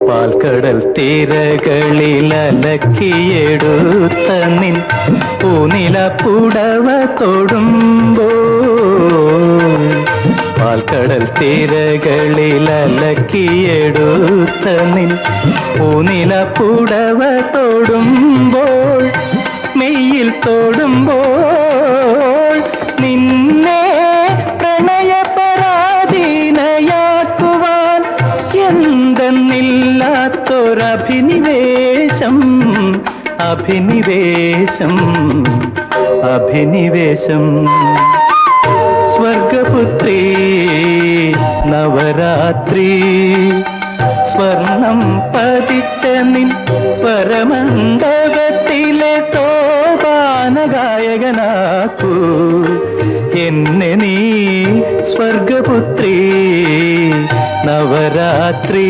പാൽക്കടൽ തീരകളിൽ അലക്കിയെടുത്ത നിൻ പൂനില പുടവ തൊടുമ്പോൾ, പാൽക്കടൽ തീരകളിൽ അലക്കിയെടുത്ത നിൻ പൂനില പുടവ തൊടുമ്പോൾ, മെയ്യിൽ തൊടുമ്പോൾ നിന്നെ പ്രണയപരാധീനയാക്കുവാൻ എന്തെന്നില്ലാത്തൊരഭിനിവേശം, അഭിനിവേശം, അഭിനിവേശം. സ്വർഗപുത്രി നവരാത്രി, സ്വർണം പതിച്ച നിൻ സ്വരമണ്ഡപത്തിലെ സോപാനഗായകനാക്കൂ എന്നെ നീ. സ്വർഗപുത്രി നവരാത്രി.